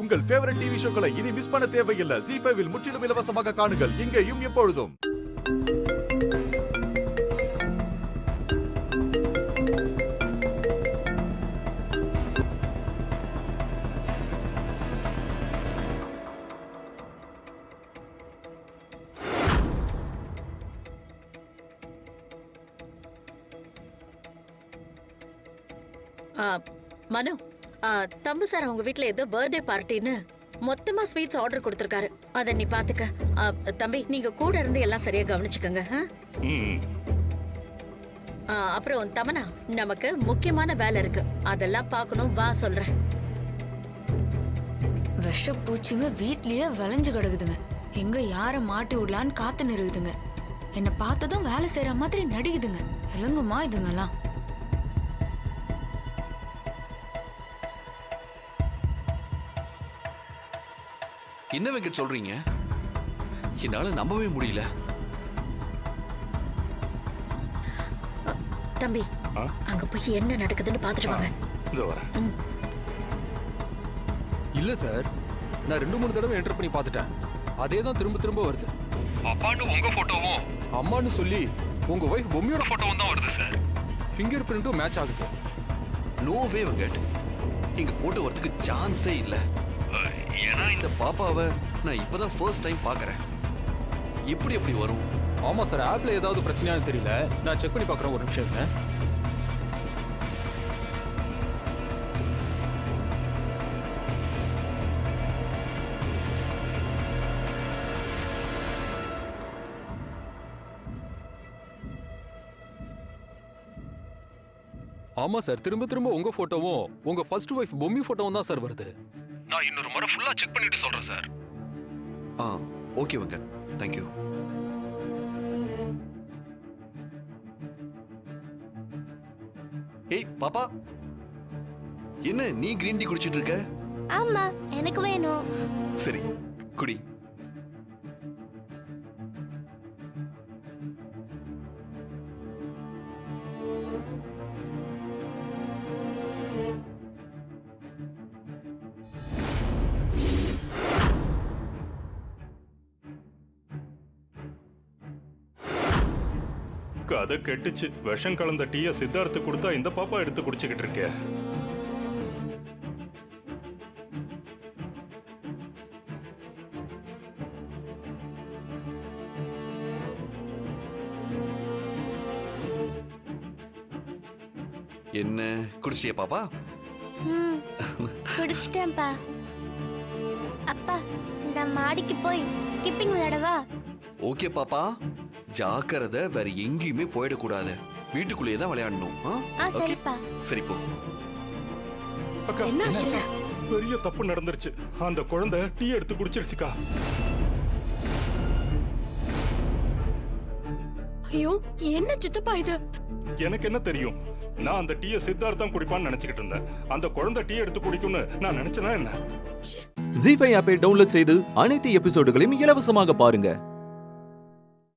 உங்கள் favourite TV ஷோக்களை இனி miss பண்ண தேவையில்லை. ZEE5 இல் முற்றிலும் இலவசமாக காணுங்கள், இங்கேயும் எப்பொழுதும். மனு, தம்பு சார் அவங்க வீட்ல ஏதோ பர்த்டே பார்ட்டின்னு மொத்தமா ஸ்வீட்ஸ் ஆர்டர் கொடுத்திருக்காரு. அத நீ பாத்துக்க. தம்பி, நீங்க கூட இருந்து எல்லாம் சரியா கவனிச்சுக்கங்க. அப்புறம் தமனா, நமக்கு முக்கியமான வேலை இருக்கு, அதெல்லாம் பார்க்கணும். வா சொல்றேன். விஷ பூச்சிங்க வீட்லயே விளைஞ்சு கிடக்குதுங்க. எங்க யார மாட்டி விடலான்னு காத்து நிறுகுதுங்க. என்ன பார்த்ததும் வேலை செய்யற மாதிரி நடிக்குதுங்க. விளங்குமா இதுங்கெல்லாம்? என்ன வெங்கட் சொல்றீங்க? என்னால நம்பவே முடியல. தம்பி, அங்க போய் என்ன நடக்குதுன்னு பாத்துட்டு வாங்க. இல்ல சார், நான் 2-3 தடவை என்டர் பண்ணி பார்த்துட்டேன். அதே தான் திரும்ப திரும்ப வருது. அப்பான்னு உங்க போட்டோவும் அம்மான்னு சொல்லி உங்க வைஃப் பொம்மியோட போட்டோவும் தான் வருது சார். ஃபிங்கர் பிரிண்ட்டும் மேட்ச் ஆகுது. நோ வே வெங்கட், இங்க போட்டோ வரதுக்கு சான்ஸே இல்ல. ஏன்னா இந்த பாப்பாவை நான் இப்பதான் ஃபர்ஸ்ட் டைம் பார்க்கறேன். எப்படி வரும்? ஆமா சார், ஆப்ல ஏதாவது பிரச்சனையானு தெரியல. நான் செக் பண்ணி பார்க்கறேன், ஒரு நிமிஷம் இருங்க. ஆமா சார், திரும்ப திரும்ப உங்க போட்டோவும் உங்க ஃபர்ஸ்ட் வைஃப் பொம்மி போட்டோவும் தான் சார் வருது. நான் இன்னொரு முறை ஃபுல்லா செக் பண்ணிட்டு சொல்றேன் sir. Okay Venkat, thank you. ஏய் பாப்பா, என்ன நீ கிரீன் டீ குடிச்சிட்டு இருக்க? ஆமா, எனக்கு வேணும். சரி, குடி. கதை கெட்டுச்சு. விஷம் கலந்த டீய சித்தார்த்து கொடுத்தா இந்த பாப்பா எடுத்து குடிச்சுக்கிட்டு இருக்க. என்ன குடிச்சியா பாப்பா? குடிச்சிட்டேன்ப்பா. அப்பா, நான் மாடிக்கு போய் ஸ்கிப்பிங் விளையாடவா? ஓகே பாப்பா, ஜாக்கிரதை, வேற எங்கேயுமே போயிடக்கூடாது. வீட்டுக்குள்ளேயே தான் விளையாடணும். சரிப்பா. சரி போ. அக்கா, பெரிய தப்பு நடந்துருச்சு. அந்த குழந்தை டீ எடுத்து குடிச்சிருச்சுக்கா. ஐயோ, என்ன சித்தப்பா இது? எனக்கு என்ன தெரியும்? நான் அந்த டீயை சித்தார்த்தம் குடிப்பான்னு நினைச்சுக்கிட்டு இருந்தேன். அந்த குழந்தை டீ எடுத்து குடிக்கும்னு நான் நினைச்சேனா என்ன? ZEE5 ஆப்பை டவுன்லோட் செய்து அனைத்து எபிசோடுகளையும் இலவசமாக பாருங்க.